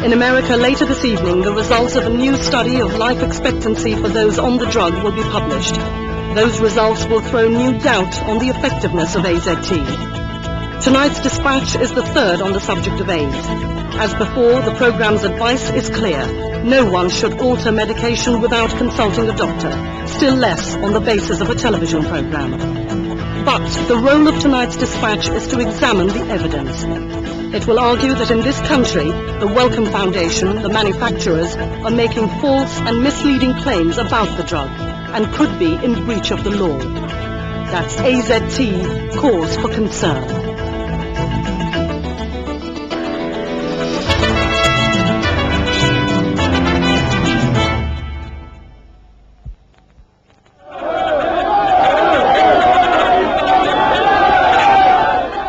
In America later this evening, the results of a new study of life expectancy for those on the drug will be published. Those results will throw new doubt on the effectiveness of AZT. Tonight's dispatch is the third on the subject of AIDS. As before, the programme's advice is clear. No one should alter medication without consulting a doctor, still less on the basis of a television programme. But the role of tonight's dispatch is to examine the evidence. It will argue that in this country, the Wellcome Foundation, the manufacturers, are making false and misleading claims about the drug and could be in breach of the law. That's AZT, cause for concern.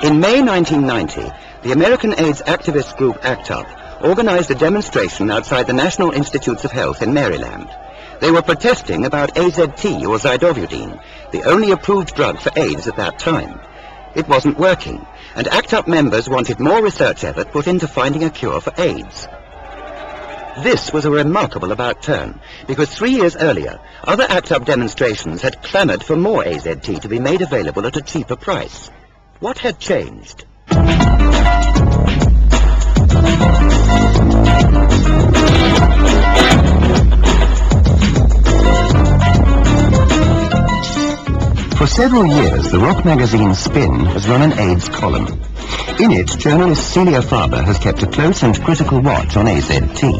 In May 1990, the American AIDS activist group ACT UP organized a demonstration outside the National Institutes of Health in Maryland. They were protesting about AZT, or zidovudine, the only approved drug for AIDS at that time. It wasn't working, and ACT UP members wanted more research effort put into finding a cure for AIDS. This was a remarkable about-turn, because 3 years earlier, other ACT UP demonstrations had clamored for more AZT to be made available at a cheaper price. What had changed? For several years, the rock magazine Spin has run an AIDS column. In it, journalist Celia Farber has kept a close and critical watch on AZT.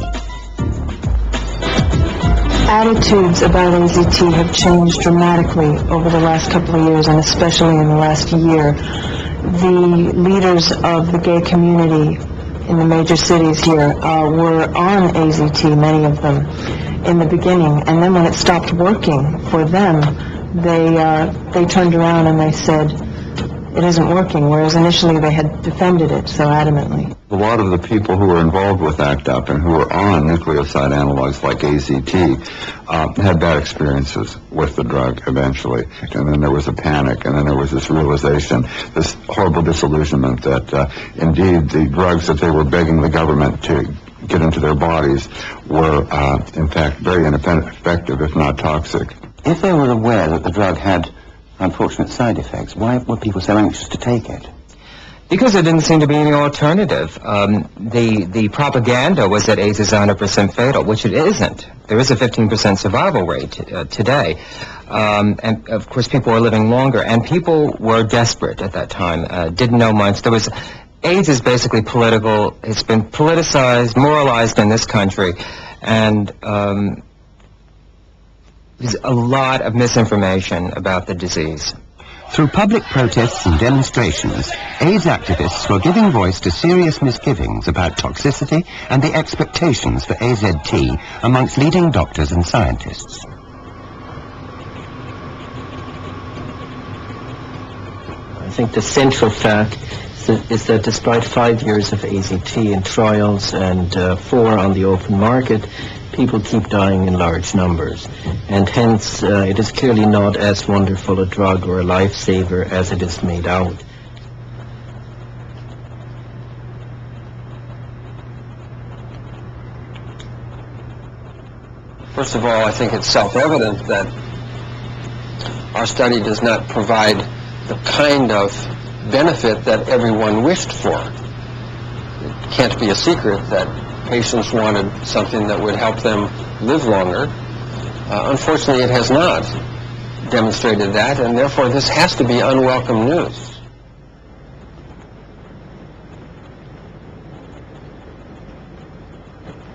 Attitudes about AZT have changed dramatically over the last couple of years, and especially in the last year. The leaders of the gay community in the major cities here were on AZT, many of them, in the beginning, and then when it stopped working for them, they turned around and they said, it isn't working, whereas initially they had defended it so adamantly. A lot of the people who were involved with ACT UP and who were on nucleoside analogs like AZT had bad experiences with the drug eventually. And then there was a panic, and then there was this realization, this horrible disillusionment that indeed the drugs that they were begging the government to get into their bodies were in fact very ineffective, if not toxic. If they were aware that the drug had unfortunate side effects, why were people so anxious to take it? Because there didn't seem to be any alternative. The propaganda was that AIDS is 100% fatal, which it isn't. There is a 15% survival rate today. And of course people were living longer, and people were desperate at that time, didn't know much. AIDS is basically political. It's been politicized, moralized in this country, and there's a lot of misinformation about the disease. Through public protests and demonstrations, AIDS activists were giving voice to serious misgivings about toxicity and the expectations for AZT amongst leading doctors and scientists. I think the central fact is that despite 5 years of AZT in trials and 4 on the open market, people keep dying in large numbers, and hence it is clearly not as wonderful a drug or a lifesaver as it is made out. First of all, I think it's self-evident that our study does not provide the kind of benefit that everyone wished for. It can't be a secret that patients wanted something that would help them live longer. Unfortunately, it has not demonstrated that, and therefore this has to be unwelcome news.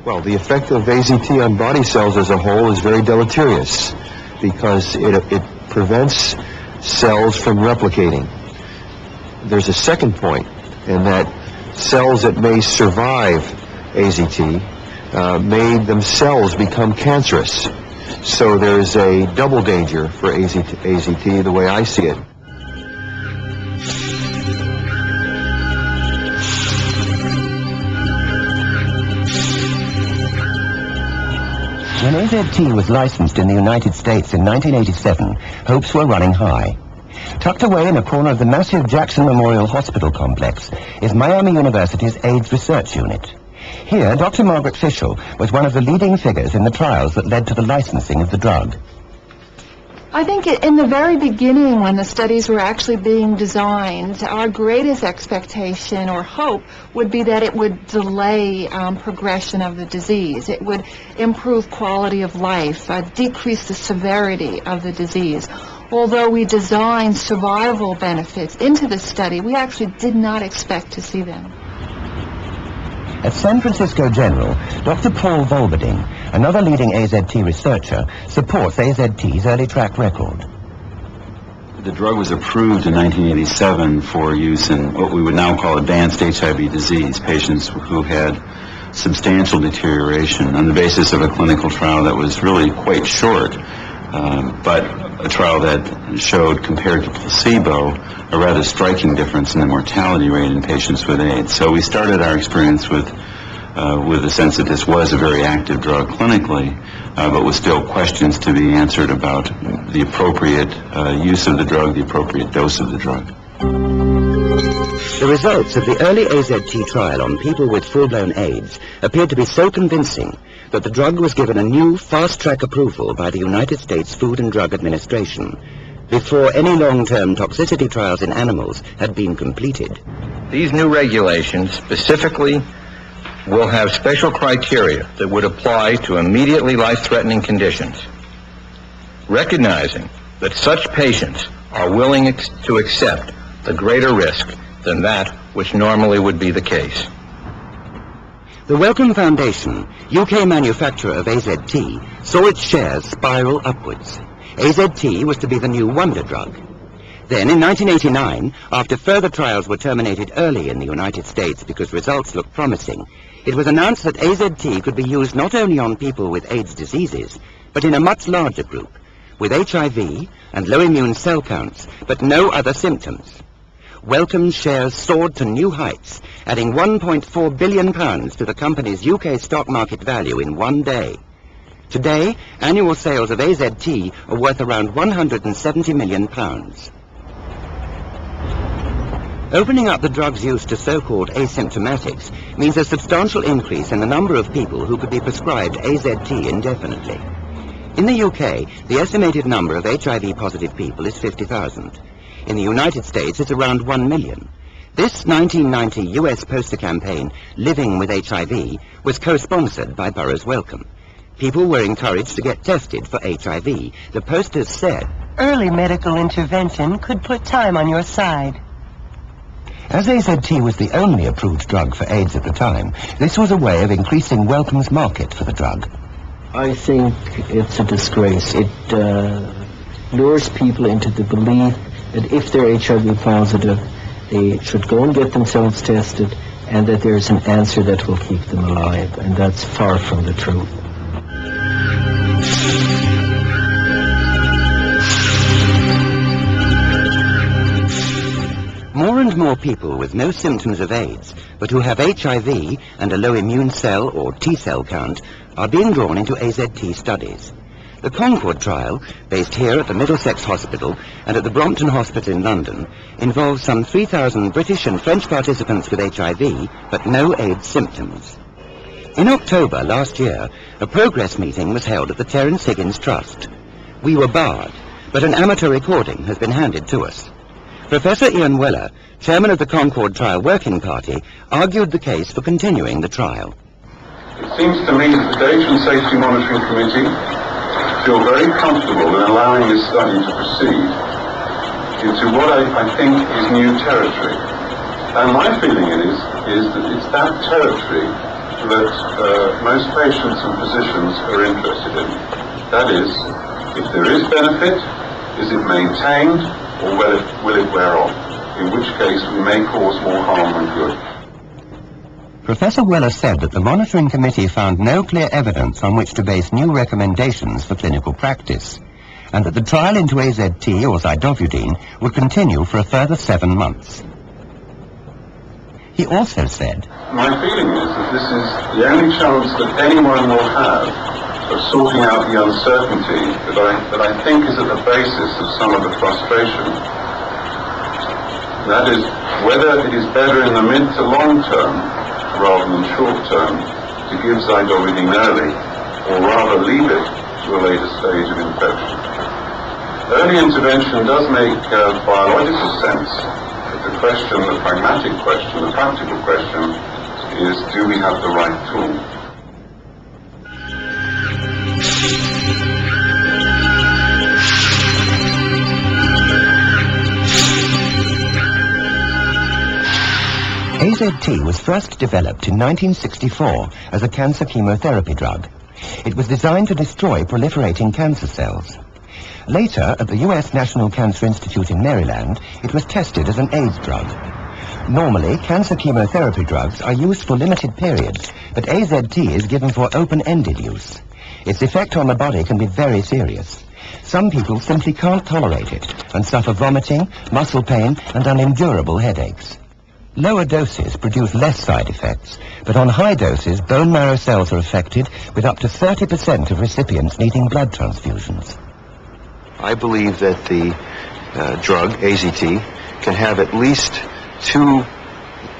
Well, the effect of AZT on body cells as a whole is very deleterious because it prevents cells from replicating. There's a second point, in that cells that may survive AZT may themselves become cancerous. So there's a double danger for AZT the way I see it. When AZT was licensed in the United States in 1987, hopes were running high. Tucked away in a corner of the massive Jackson Memorial Hospital complex is Miami University's AIDS Research Unit. Here, Dr. Margaret Fischel was one of the leading figures in the trials that led to the licensing of the drug. I think in the very beginning, when the studies were actually being designed, our greatest expectation or hope would be that it would delay progression of the disease. It would improve quality of life, decrease the severity of the disease. Although we designed survival benefits into the study, we actually did not expect to see them. At San Francisco General, Dr. Paul Volberding, another leading AZT researcher, supports AZT's early track record. The drug was approved in 1987 for use in what we would now call advanced HIV disease, patients who had substantial deterioration on the basis of a clinical trial that was really quite short, but a trial that showed, compared to placebo, a rather striking difference in the mortality rate in patients with AIDS. So we started our experience with the sense that this was a very active drug clinically, but with still questions to be answered about the appropriate use of the drug, the appropriate dose of the drug. The results of the early AZT trial on people with full-blown AIDS appeared to be so convincing that the drug was given a new fast-track approval by the United States Food and Drug Administration before any long-term toxicity trials in animals had been completed. These new regulations specifically will have special criteria that would apply to immediately life-threatening conditions, recognizing that such patients are willing to accept the greater risk than that which normally would be the case. The Wellcome Foundation, UK manufacturer of AZT, saw its shares spiral upwards. AZT was to be the new wonder drug. Then, in 1989, after further trials were terminated early in the United States because results looked promising, it was announced that AZT could be used not only on people with AIDS diseases, but in a much larger group, with HIV and low immune cell counts, but no other symptoms. Wellcome's shares soared to new heights, adding £1.4 billion to the company's UK stock market value in one day. Today, annual sales of AZT are worth around £170 million. Opening up the drug's use to so-called asymptomatics means a substantial increase in the number of people who could be prescribed AZT indefinitely. In the UK, the estimated number of HIV-positive people is 50,000. In the United States, it's around 1 million. This 1990 US poster campaign, Living with HIV, was co-sponsored by Burroughs Wellcome. People were encouraged to get tested for HIV. The posters said, "Early medical intervention could put time on your side." As AZT was the only approved drug for AIDS at the time, this was a way of increasing Wellcome's market for the drug. I think it's a disgrace. It lures people into the belief that if they're HIV positive, they should go and get themselves tested, and that there's an answer that will keep them alive, and that's far from the truth. More and more people with no symptoms of AIDS, but who have HIV and a low immune cell or T-cell count, are being drawn into AZT studies. The Concord trial, based here at the Middlesex Hospital and at the Brompton Hospital in London, involves some 3,000 British and French participants with HIV, but no AIDS symptoms. In October last year, a progress meeting was held at the Terence Higgins Trust. We were barred, but an amateur recording has been handed to us. Professor Ian Weller, chairman of the Concord Trial Working Party, argued the case for continuing the trial. It seems to me that the Data and Safety Monitoring Committee feel very comfortable in allowing this study to proceed into what I think is new territory. And my feeling is that it's that territory that most patients and physicians are interested in. That is, if there is benefit, is it maintained, or will it wear off? In which case we may cause more harm than good. Professor Weller said that the monitoring committee found no clear evidence on which to base new recommendations for clinical practice, and that the trial into AZT or zidovudine would continue for a further 7 months. He also said, "My feeling is that this is the only chance that anyone will have of sorting out the uncertainty that I think is at the basis of some of the frustration. That is, whether it is better in the mid to long term rather than short term, to give zidovudine early, or rather leave it to a later stage of infection. Early intervention does make biological sense, but the question, the pragmatic question, the practical question is, do we have the right tool? AZT was first developed in 1964 as a cancer chemotherapy drug. It was designed to destroy proliferating cancer cells. Later, at the U.S. National Cancer Institute in Maryland, it was tested as an AIDS drug. Normally, cancer chemotherapy drugs are used for limited periods, but AZT is given for open-ended use. Its effect on the body can be very serious. Some people simply can't tolerate it and suffer vomiting, muscle pain, and unendurable headaches. Lower doses produce less side effects, but on high doses, bone marrow cells are affected, with up to 30% of recipients needing blood transfusions. I believe that the drug, AZT, can have at least two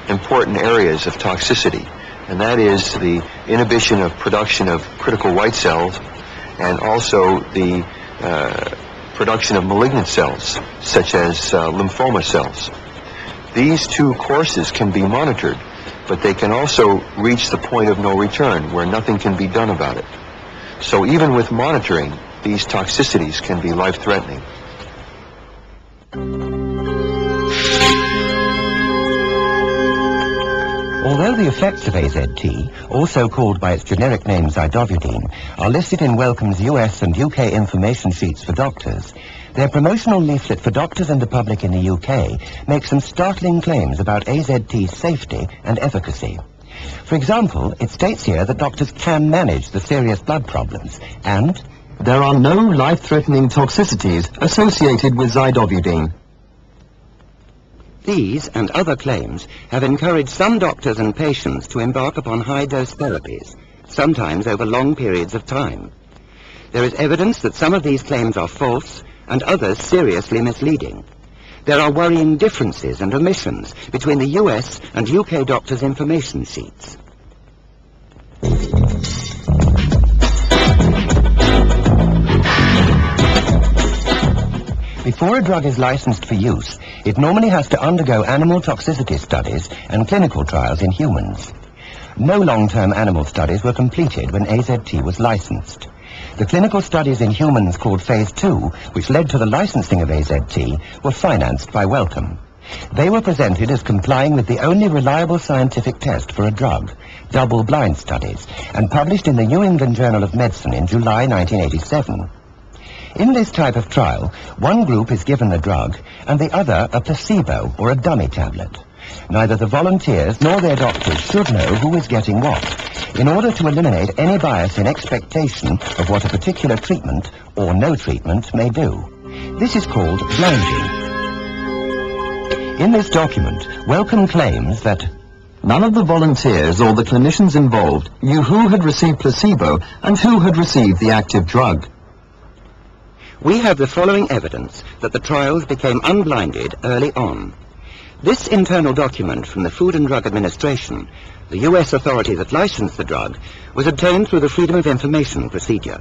important areas of toxicity, and that is the inhibition of production of critical white cells and also the production of malignant cells, such as lymphoma cells. These two courses can be monitored, but they can also reach the point of no return, where nothing can be done about it. So even with monitoring, these toxicities can be life-threatening. Although the effects of AZT, also called by its generic name zidovudine, are listed in Wellcome's US and UK information sheets for doctors, their promotional leaflet for doctors and the public in the UK makes some startling claims about AZT's safety and efficacy. For example, it states here that doctors can manage the serious blood problems, and there are no life-threatening toxicities associated with zidovudine. These and other claims have encouraged some doctors and patients to embark upon high-dose therapies, sometimes over long periods of time. There is evidence that some of these claims are false and others seriously misleading. There are worrying differences and omissions between the US and UK doctors' information sheets. Before a drug is licensed for use, it normally has to undergo animal toxicity studies and clinical trials in humans. No long-term animal studies were completed when AZT was licensed. The clinical studies in humans called Phase 2, which led to the licensing of AZT, were financed by Wellcome. They were presented as complying with the only reliable scientific test for a drug, double-blind studies, and published in the New England Journal of Medicine in July 1987. In this type of trial, one group is given the drug and the other a placebo or a dummy tablet. Neither the volunteers nor their doctors should know who is getting what, in order to eliminate any bias in expectation of what a particular treatment or no treatment may do. This is called blinding. In this document, Wellcome claims that none of the volunteers or the clinicians involved knew who had received placebo and who had received the active drug. We have the following evidence that the trials became unblinded early on. This internal document from the Food and Drug Administration, the US authority that licensed the drug, was obtained through the Freedom of Information procedure.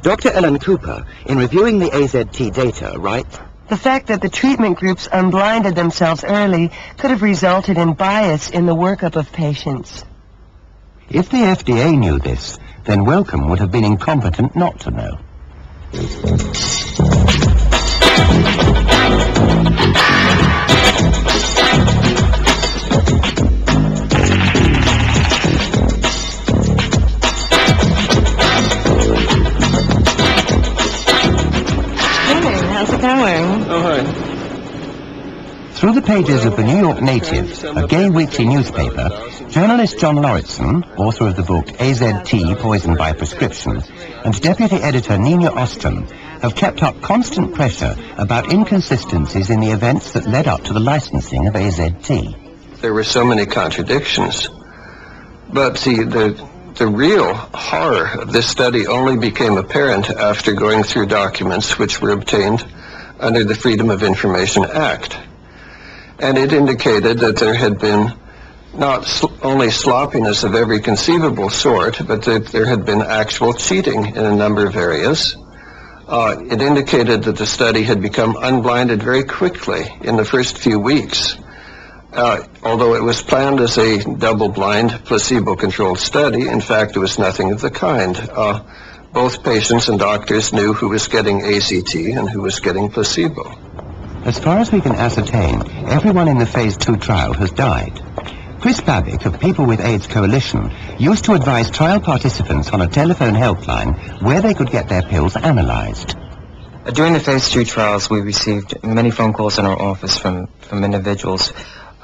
Dr. Ellen Cooper, in reviewing the AZT data, writes, "The fact that the treatment groups unblinded themselves early could have resulted in bias in the workup of patients." If the FDA knew this, then Wellcome would have been incompetent not to know. How's it going? Oh, hi. Through the pages of the New York Native, a gay weekly newspaper, journalist John Lauritsen, author of the book AZT, Poison by Prescription, and deputy editor Nina Ostrom have kept up constant pressure about inconsistencies in the events that led up to the licensing of AZT. There were so many contradictions. But the real horror of this study only became apparent after going through documents which were obtained under the Freedom of Information Act. And it indicated that there had been not only sloppiness of every conceivable sort, but that there had been actual cheating in a number of areas. It indicated that the study had become unblinded very quickly in the first few weeks. Although it was planned as a double-blind, placebo-controlled study, in fact, it was nothing of the kind. Both patients and doctors knew who was getting AZT and who was getting placebo. As far as we can ascertain, everyone in the Phase 2 trial has died. Chris Babbitt of People with AIDS Coalition used to advise trial participants on a telephone helpline where they could get their pills analyzed. During the Phase 2 trials, we received many phone calls in our office from individuals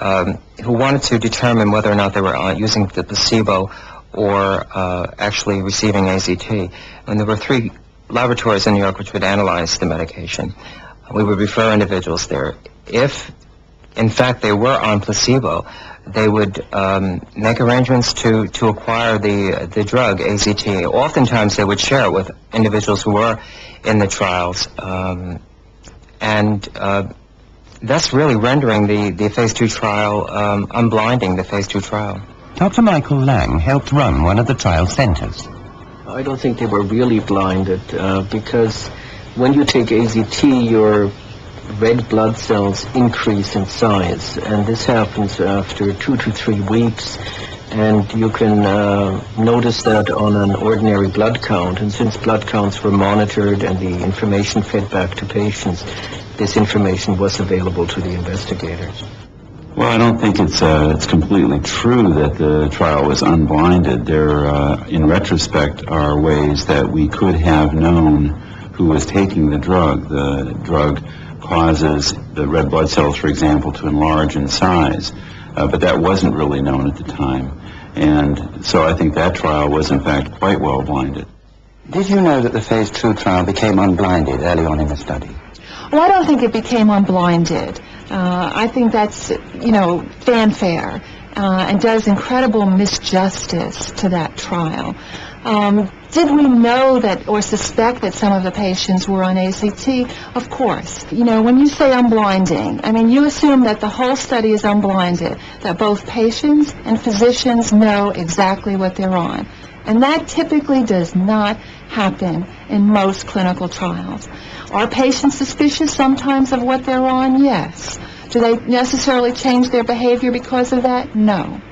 who wanted to determine whether or not they were using the placebo or actually receiving AZT. And there were 3 laboratories in New York which would analyze the medication. We would refer individuals there. If, in fact, they were on placebo, they would make arrangements to acquire the drug, AZT. Oftentimes, they would share it with individuals who were in the trials. Thus really rendering the Phase 2 trial, unblinding the Phase 2 trial. Dr. Michael Lang helped run one of the trial centers. I don't think they were really blinded because when you take AZT, your red blood cells increase in size, and this happens after 2 to 3 weeks, and you can notice that on an ordinary blood count. And since blood counts were monitored and the information fed back to patients, this information was available to the investigators. Well, I don't think it's completely true that the trial was unblinded. There, in retrospect, are ways that we could have known who was taking the drug. The drug causes the red blood cells, for example, to enlarge in size, but that wasn't really known at the time. And so I think that trial was, in fact, quite well blinded. Did you know that the Phase 2 trial became unblinded early on in the study? Well, I don't think it became unblinded. I think that's, fanfare and does incredible misjustice to that trial. Did we know that or suspect that some of the patients were on AZT? Of course. When you say unblinding, you assume that the whole study is unblinded, that both patients and physicians know exactly what they're on. And that typically does not happen in most clinical trials. Are patients suspicious sometimes of what they're on? Yes. Do they necessarily change their behavior because of that? No.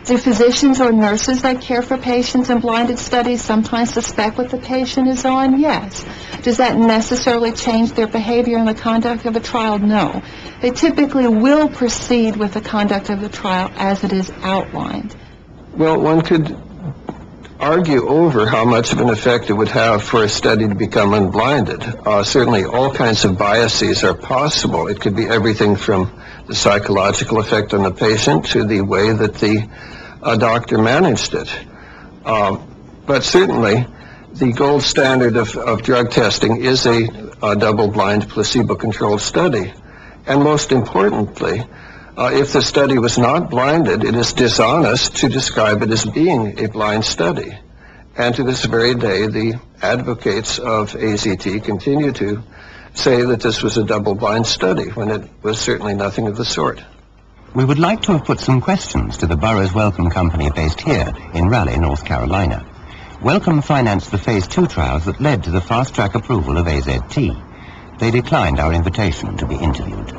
Do physicians or nurses that care for patients in blinded studies sometimes suspect what the patient is on? Yes. Does that necessarily change their behavior in the conduct of a trial? No. They typically will proceed with the conduct of the trial as it is outlined. Well, one could argue over how much of an effect it would have for a study to become unblinded. Certainly all kinds of biases are possible. It could be everything from the psychological effect on the patient to the way that the doctor managed it. But certainly the gold standard of drug testing is a double-blind placebo-controlled study. And most importantly, if the study was not blinded, it is dishonest to describe it as being a blind study. And to this very day, the advocates of AZT continue to say that this was a double-blind study, when it was certainly nothing of the sort. We would like to have put some questions to the Burroughs Wellcome Company based here in Raleigh, North Carolina. Wellcome financed the Phase 2 trials that led to the fast-track approval of AZT. They declined our invitation to be interviewed.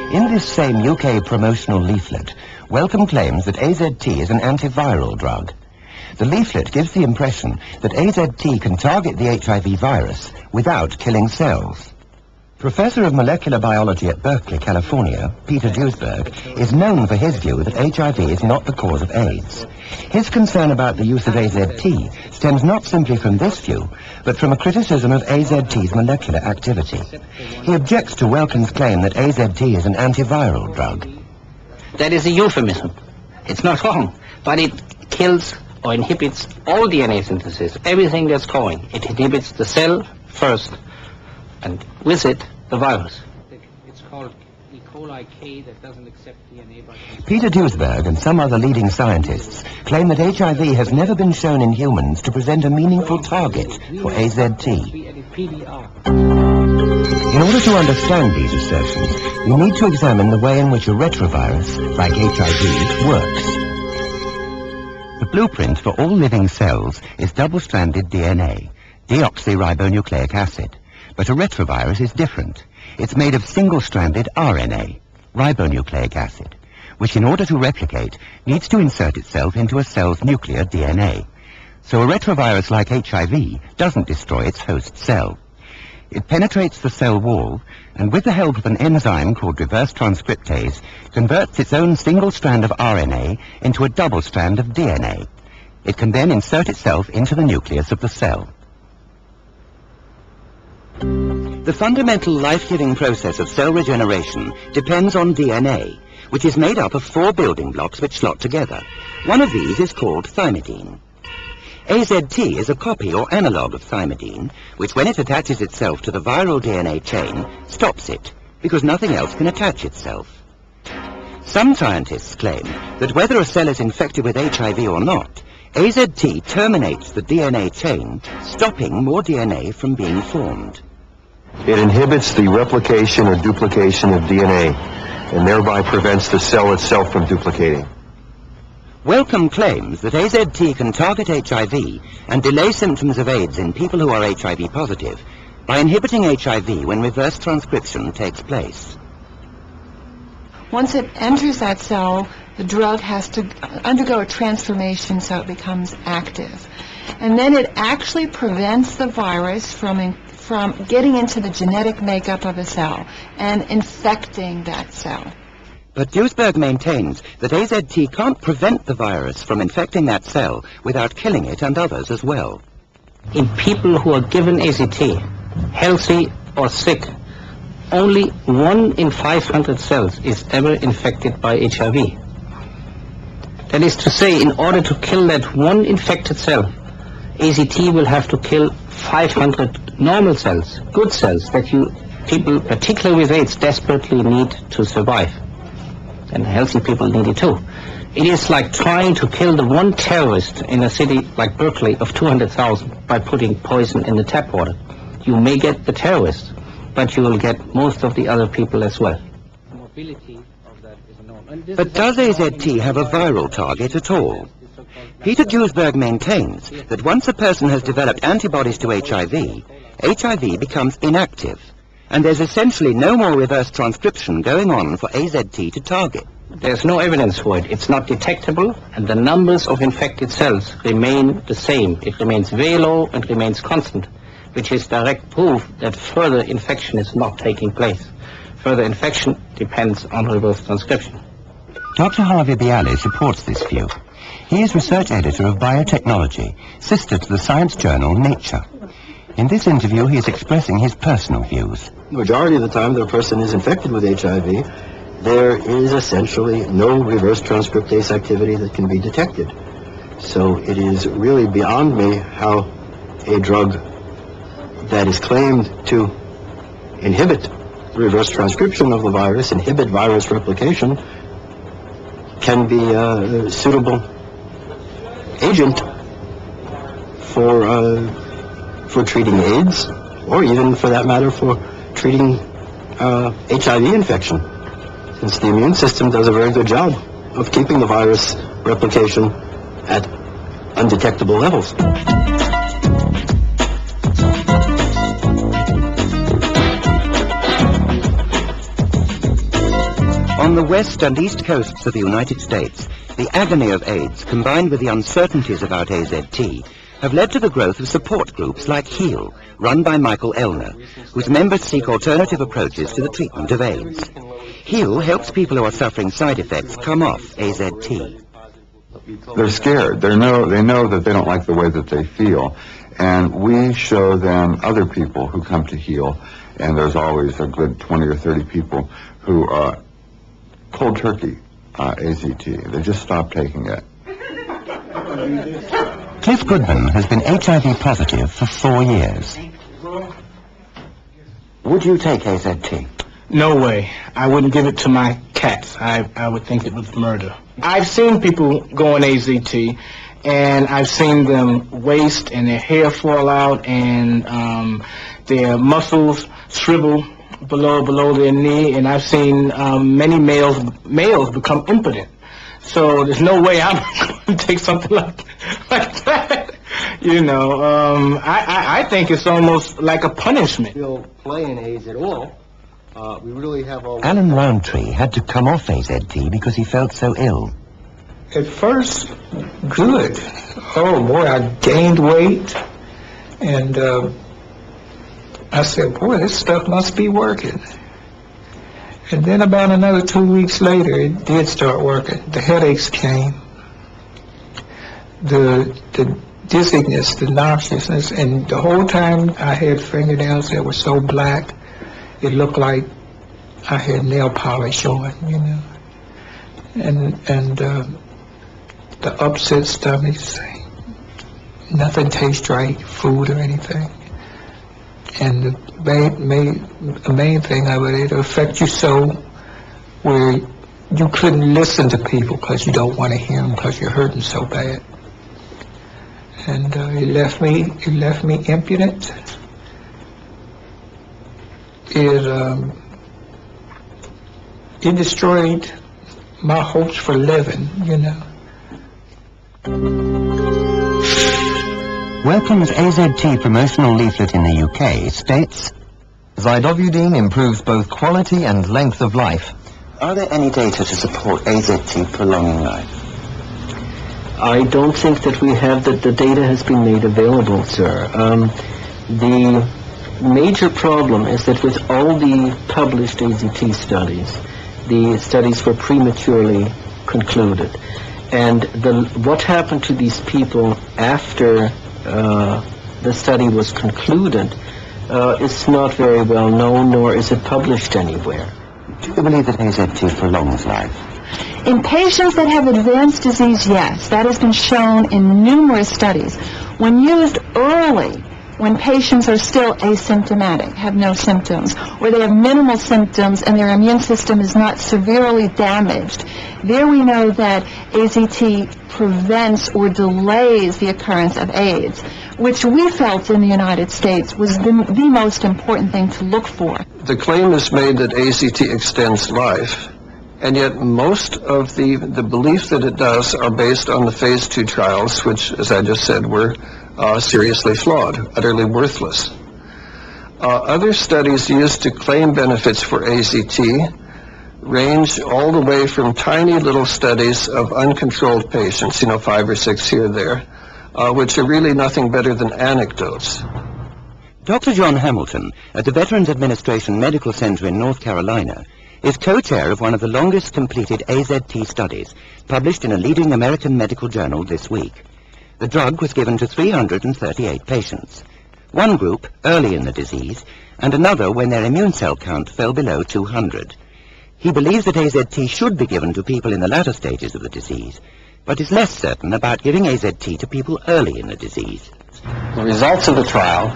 In this same UK promotional leaflet, Wellcome claims that AZT is an antiviral drug. The leaflet gives the impression that AZT can target the HIV virus without killing cells. Professor of Molecular Biology at Berkeley, California, Peter Duesberg, is known for his view that HIV is not the cause of AIDS. His concern about the use of AZT stems not simply from this view, but from a criticism of AZT's molecular activity. He objects to Wellcome's claim that AZT is an antiviral drug. That is a euphemism. It's not wrong, but it kills or inhibits all DNA synthesis, everything that's going. It inhibits the cell first, and with it, the virus. It's called E. coli K that doesn't accept DNA. Peter Duesberg and some other leading scientists claim that HIV has never been shown in humans to present a meaningful target for AZT. PDR. In order to understand these assertions, you need to examine the way in which a retrovirus, like HIV, works. The blueprint for all living cells is double-stranded DNA, deoxyribonucleic acid. But a retrovirus is different. It's made of single-stranded RNA, ribonucleic acid, which in order to replicate needs to insert itself into a cell's nuclear DNA. So a retrovirus like HIV doesn't destroy its host cell. It penetrates the cell wall and with the help of an enzyme called reverse transcriptase converts its own single strand of RNA into a double strand of DNA. It can then insert itself into the nucleus of the cell. The fundamental life-giving process of cell regeneration depends on DNA, which is made up of 4 building blocks which slot together. One of these is called thymidine. AZT is a copy or analog of thymidine, which when it attaches itself to the viral DNA chain, stops it, because nothing else can attach itself. Some scientists claim that whether a cell is infected with HIV or not, AZT terminates the DNA chain, stopping more DNA from being formed. It inhibits the replication or duplication of DNA, and thereby prevents the cell itself from duplicating. Wellcome claims that AZT can target HIV and delay symptoms of AIDS in people who are HIV positive by inhibiting HIV when reverse transcription takes place. Once it enters that cell, the drug has to undergo a transformation so it becomes active. And then it actually prevents the virus from getting into the genetic makeup of a cell and infecting that cell. But Duesberg maintains that AZT can't prevent the virus from infecting that cell without killing it and others as well. In people who are given AZT, healthy or sick, only 1 in 500 cells is ever infected by HIV. That is to say, in order to kill that 1 infected cell, AZT will have to kill 500 normal cells, good cells, that people, particularly with AIDS, desperately need to survive. And healthy people need it too. It is like trying to kill the 1 terrorist in a city like Berkeley of 200,000 by putting poison in the tap water. You may get the terrorist, but you will get most of the other people as well. But does AZT have a viral target at all? Peter Duesberg maintains that once a person has developed antibodies to HIV, HIV becomes inactive, and there's essentially no more reverse transcription going on for AZT to target. There's no evidence for it. It's not detectable, and the numbers of infected cells remain the same. It remains very low and remains constant, which is direct proof that further infection is not taking place. Further infection depends on reverse transcription. Dr. Harvey Bialy supports this view. He is research editor of Biotechnology, sister to the science journal Nature. In this interview, he is expressing his personal views. The majority of the time that a person is infected with HIV, there is essentially no reverse transcriptase activity that can be detected. So it is really beyond me how a drug that is claimed to inhibit reverse transcription of the virus, inhibit virus replication, can be a suitable agent for treating AIDS, or even for that matter for treating HIV infection, since the immune system does a very good job of keeping the virus replication at undetectable levels. On the west and east coasts of the United States, the agony of AIDS, combined with the uncertainties about AZT, have led to the growth of support groups like HEAL, run by Michael Elner, whose members seek alternative approaches to the treatment of AIDS. HEAL helps people who are suffering side effects come off AZT. They're scared. They know that they don't like the way that they feel. And we show them other people who come to HEAL, and there's always a good 20 or 30 people who cold turkey AZT. They just stop taking it. Cliff Goodman has been HIV positive for 4 years. Would you take AZT? No way. I wouldn't give it to my cats. I would think it was murder. I've seen people go on AZT, and I've seen them waste and their hair fall out and their muscles shrivel below their knee, and I've seen many males become impotent. So there's no way I'm going to take something like that. You know, I think it's almost like a punishment. We don't play in AIDS at all. We really have all... Alan Roundtree had to come off AZT because he felt so ill. At first, good. Oh boy, I gained weight, and I said, boy, this stuff must be working. And then about another 2 weeks later, it did start working. The headaches came, the dizziness, the nauseousness, and the whole time I had fingernails that were so black, it looked like I had nail polish on, you know. And the upset stomachs, nothing tastes right, food or anything. And the main thing of it, it'll affect you so where you couldn't listen to people because you don't want to hear them because you're hurting so bad. And it left me impudent. It destroyed my hopes for living, you know. Wellcome's AZT promotional leaflet in the UK states, Zidovudine improves both quality and length of life. Are there any data to support AZT prolonging life? I don't think that we have that the data has been made available, sir. The major problem is that with all the published AZT studies, the studies were prematurely concluded. And what happened to these people after the study was concluded is not very well known, nor is it published anywhere. Do you believe that AZT prolongs life? In patients that have advanced disease, yes. That has been shown in numerous studies. When used early, when patients are still asymptomatic, have no symptoms, or they have minimal symptoms and their immune system is not severely damaged, there we know that AZT prevents or delays the occurrence of AIDS, which we felt in the United States was the most important thing to look for. The claim is made that AZT extends life, and yet most of the beliefs that it does are based on the phase 2 trials, which, as I just said, were seriously flawed, utterly worthless. Other studies used to claim benefits for AZT range all the way from tiny little studies of uncontrolled patients, 5 or 6 here or there, which are really nothing better than anecdotes. Dr. John Hamilton, at the Veterans Administration Medical Center in North Carolina, is co-chair of one of the longest completed AZT studies, published in a leading American medical journal this week. The drug was given to 338 patients. One group early in the disease, and another when their immune cell count fell below 200. He believes that AZT should be given to people in the latter stages of the disease, but is less certain about giving AZT to people early in the disease. The results of the trial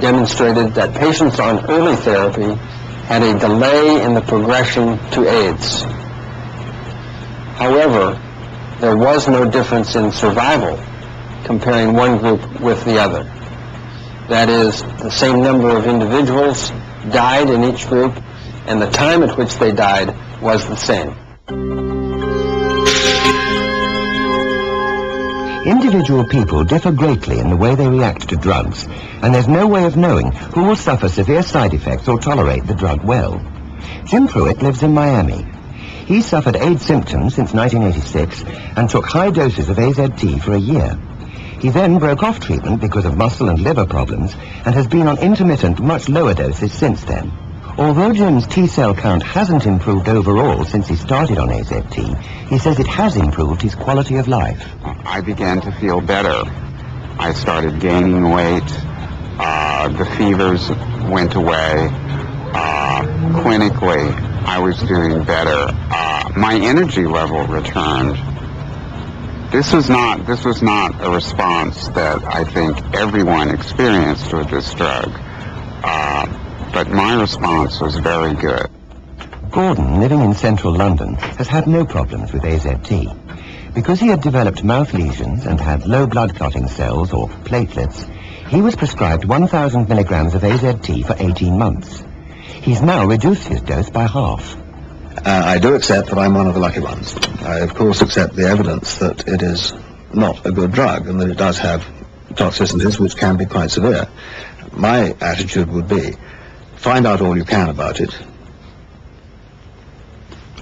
demonstrated that patients on early therapy had a delay in the progression to AIDS. However, there was no difference in survival comparing one group with the other. That is, the same number of individuals died in each group, and the time at which they died was the same. Individual people differ greatly in the way they react to drugs, and there's no way of knowing who will suffer severe side effects or tolerate the drug well. Jim Pruitt lives in Miami. He suffered AIDS symptoms since 1986 and took high doses of AZT for a year. He then broke off treatment because of muscle and liver problems and has been on intermittent, much lower doses since then. Although Jim's T-cell count hasn't improved overall since he started on AZT, he says it has improved his quality of life. I began to feel better. I started gaining weight. The fevers went away. Clinically, I was doing better. My energy level returned. This was not a response that I think everyone experienced with this drug. But my response was very good. Gordon, living in central London, has had no problems with AZT. Because he had developed mouth lesions and had low blood clotting cells, or platelets, he was prescribed 1,000 milligrams of AZT for 18 months. He's now reduced his dose by half. I do accept that I'm one of the lucky ones. I, of course, accept the evidence that it is not a good drug and that it does have toxicities which can be quite severe. My attitude would be, find out all you can about it.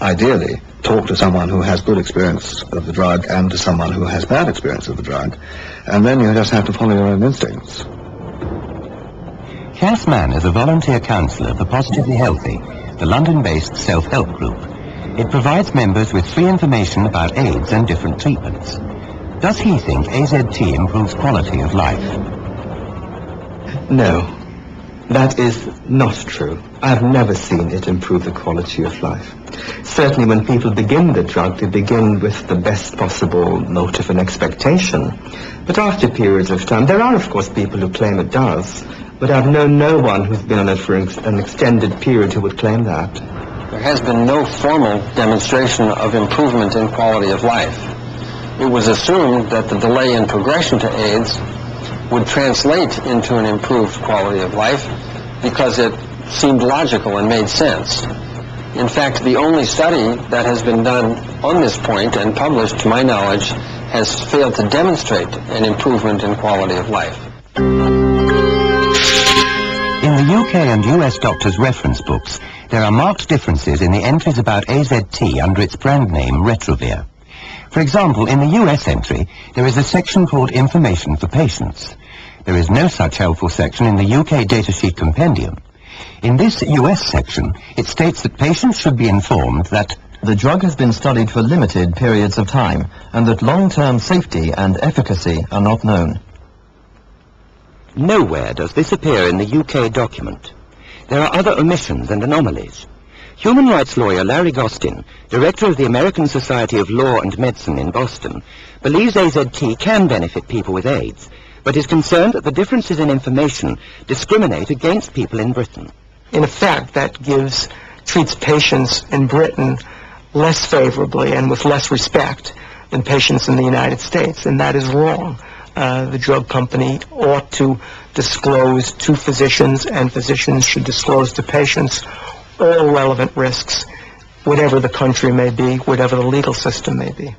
Ideally, talk to someone who has good experience of the drug and to someone who has bad experience of the drug, and then you just have to follow your own instincts. Cass Mann is a volunteer counsellor for Positively Healthy, the London-based self-help group. It provides members with free information about AIDS and different treatments. Does he think AZT improves quality of life? No, that is not true. I've never seen it improve the quality of life. Certainly when people begin the drug, they begin with the best possible motive and expectation. But after periods of time, there are of course people who claim it does, but I've known no one who's been on it for an extended period who would claim that. There has been no formal demonstration of improvement in quality of life. It was assumed that the delay in progression to AIDS would translate into an improved quality of life because it seemed logical and made sense. In fact, the only study that has been done on this point and published, to my knowledge, has failed to demonstrate an improvement in quality of life. In the UK and US doctors' reference books, there are marked differences in the entries about AZT under its brand name Retrovir. For example, in the US entry, there is a section called Information for Patients. There is no such helpful section in the UK datasheet compendium. In this US section, it states that patients should be informed that the drug has been studied for limited periods of time and that long-term safety and efficacy are not known. Nowhere does this appear in the UK document. There are other omissions and anomalies. Human rights lawyer Larry Gostin, director of the American Society of Law and Medicine in Boston, believes AZT can benefit people with AIDS, but is concerned that the differences in information discriminate against people in Britain. In effect, that treats patients in Britain less favorably and with less respect than patients in the United States, and that is wrong. The drug company ought to disclose to physicians, and physicians should disclose to patients all relevant risks, whatever the country may be, whatever the legal system may be.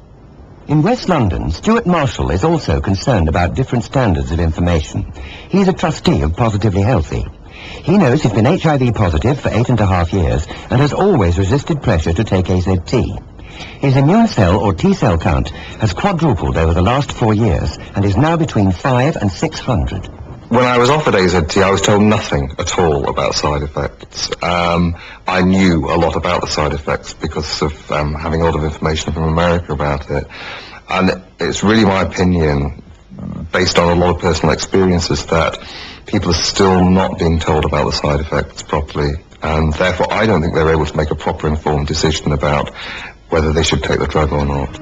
In West London, Stuart Marshall is also concerned about different standards of information. He's a trustee of Positively Healthy. He knows he's been HIV positive for 8.5 years and has always resisted pressure to take AZT. His immune cell or T-cell count has quadrupled over the last 4 years and is now between 500 and 600. When I was offered AZT, I was told nothing at all about side effects. I knew a lot about the side effects because of having a lot of information from America about it. And it's really my opinion, based on a lot of personal experiences, that people are still not being told about the side effects properly. And therefore, I don't think they're able to make a proper informed decision about whether they should take the drug or not.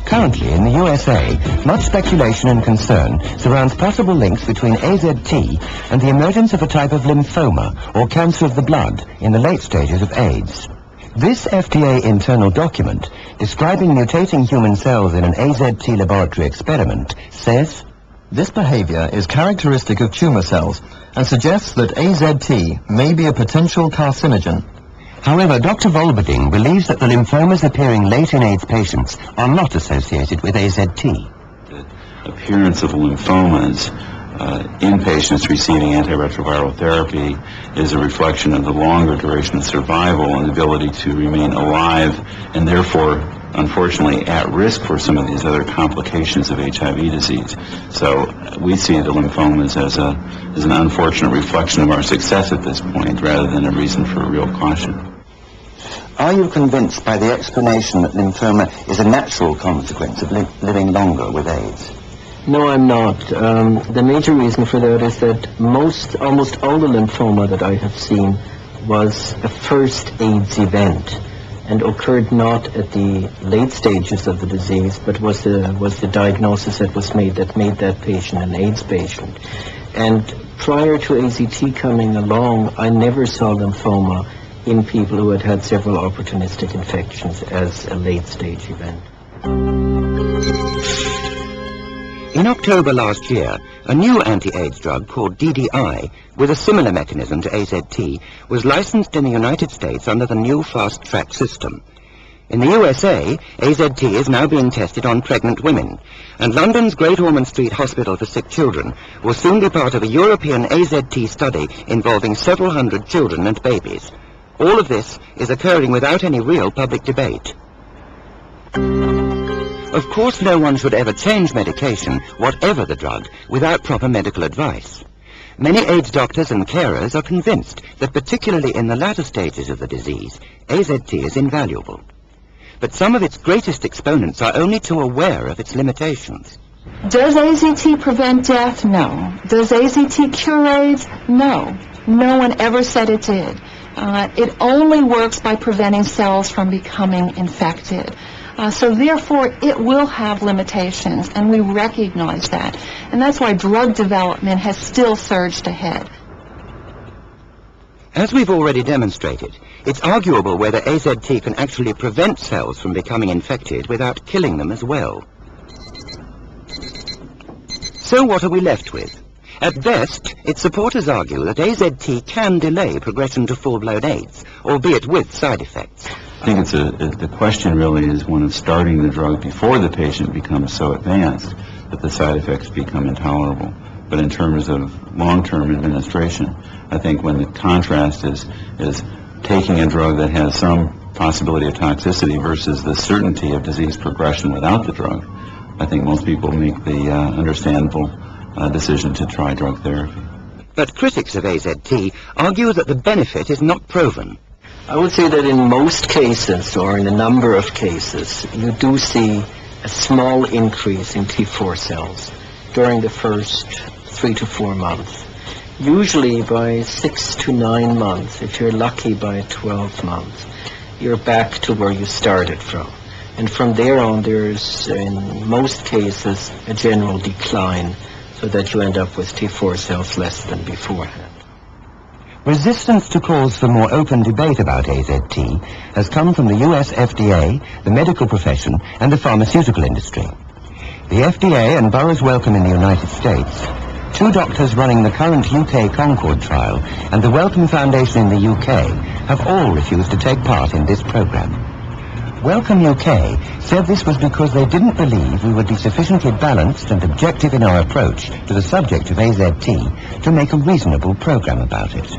Currently, in the USA, much speculation and concern surrounds possible links between AZT and the emergence of a type of lymphoma, or cancer of the blood, in the late stages of AIDS. This FDA internal document, describing mutating human cells in an AZT laboratory experiment, says, "This behavior is characteristic of tumor cells and suggests that AZT may be a potential carcinogen." However, Dr. Volberding believes that the lymphomas appearing late in AIDS patients are not associated with AZT. The appearance of lymphomas in patients receiving antiretroviral therapy is a reflection of the longer duration of survival and ability to remain alive, and therefore, unfortunately, at risk for some of these other complications of HIV disease. So we see the lymphomas as an unfortunate reflection of our success at this point, rather than a reason for real caution. Are you convinced by the explanation that lymphoma is a natural consequence of living longer with AIDS? No, I'm not. The major reason for that is that almost all the lymphoma that I have seen was a first AIDS event and occurred not at the late stages of the disease, but was the diagnosis that was made that made that patient an AIDS patient. And prior to AZT coming along, I never saw lymphoma in people who had had several opportunistic infections as a late-stage event. In October last year, a new anti-AIDS drug called DDI, with a similar mechanism to AZT, was licensed in the United States under the new fast-track system. In the USA, AZT is now being tested on pregnant women, and London's Great Ormond Street Hospital for Sick Children will soon be part of a European AZT study involving several hundred children and babies. All of this is occurring without any real public debate. Of course, no one should ever change medication, whatever the drug, without proper medical advice. Many AIDS doctors and carers are convinced that particularly in the latter stages of the disease, AZT is invaluable. But some of its greatest exponents are only too aware of its limitations. Does AZT prevent death? No. Does AZT cure AIDS? No. No one ever said it did. It only works by preventing cells from becoming infected. So therefore, it will have limitations, and we recognize that. And that's why drug development has still surged ahead. As we've already demonstrated, it's arguable whether AZT can actually prevent cells from becoming infected without killing them as well. So what are we left with? At best, its supporters argue that AZT can delay progression to full-blown AIDS, albeit with side effects. I think the question really is one of starting the drug before the patient becomes so advanced that the side effects become intolerable. But in terms of long-term administration, I think when the contrast is taking a drug that has some possibility of toxicity versus the certainty of disease progression without the drug, I think most people make the understandable decision to try drug therapy. But critics of AZT argue that the benefit is not proven. I would say that in most cases, or in a number of cases, you do see a small increase in T4 cells during the first 3 to 4 months. Usually by 6 to 9 months, if you're lucky by 12 months, you're back to where you started from. And from there on, there's, in most cases, a general decline, so that you end up with T4 cells less than beforehand. Resistance to calls for more open debate about AZT has come from the US FDA, the medical profession, and the pharmaceutical industry. The FDA and Burroughs Wellcome in the United States, 2 doctors running the current UK Concord trial, and the Wellcome Foundation in the UK have all refused to take part in this program. Wellcome UK said this was because they didn't believe we would be sufficiently balanced and objective in our approach to the subject of AZT to make a reasonable program about it.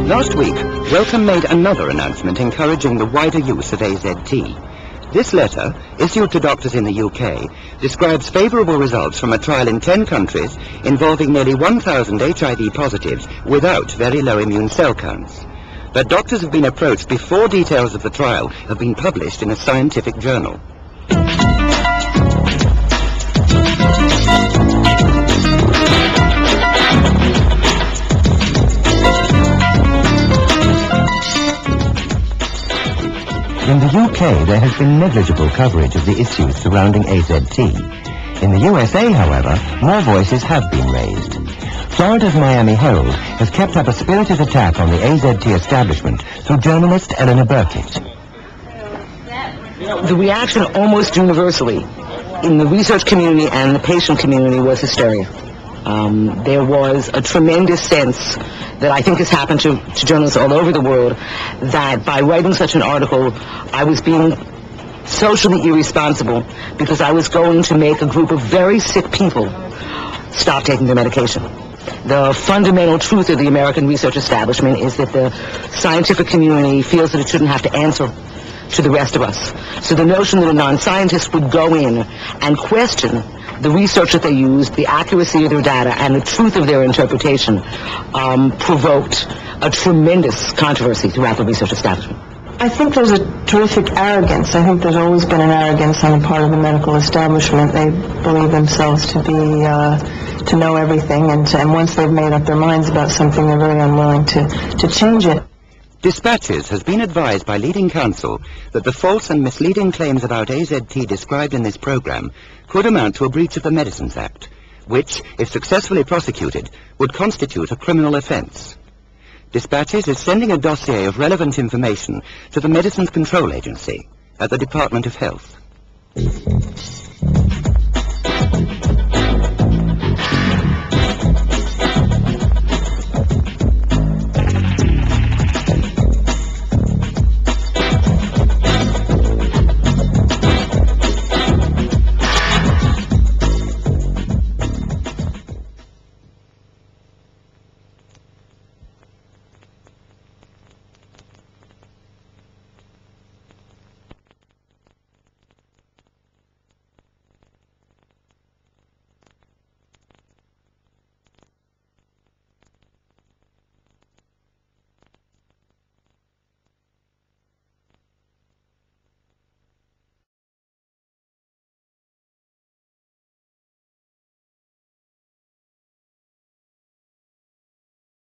Last week, Wellcome made another announcement encouraging the wider use of AZT. This letter, issued to doctors in the UK, describes favourable results from a trial in 10 countries involving nearly 1,000 HIV positives without very low immune cell counts. But doctors have been approached before details of the trial have been published in a scientific journal. In the UK, there has been negligible coverage of the issues surrounding AZT. In the USA, however, more voices have been raised. Florida's Miami Herald has kept up a spirited attack on the AZT establishment through journalist Eleanor Burkitt. The reaction almost universally in the research community and the patient community was hysteria. There was a tremendous sense that I think has happened to journalists all over the world, that by writing such an article, I was being socially irresponsible because I was going to make a group of very sick people stop taking their medication. The fundamental truth of the American research establishment is that the scientific community feels that it shouldn't have to answer to the rest of us. So the notion that a non-scientist would go in and question the research that they used, the accuracy of their data, and the truth of their interpretation provoked a tremendous controversy throughout the research establishment. I think there's a terrific arrogance. I think there's always been an arrogance on the part of the medical establishment. They believe themselves to be to know everything, and once they've made up their minds about something, they're very unwilling to change it. Dispatches has been advised by leading counsel that the false and misleading claims about AZT described in this program could amount to a breach of the Medicines Act, which, if successfully prosecuted, would constitute a criminal offense. dispatches is sending a dossier of relevant information to the Medicines Control Agency at the Department of Health.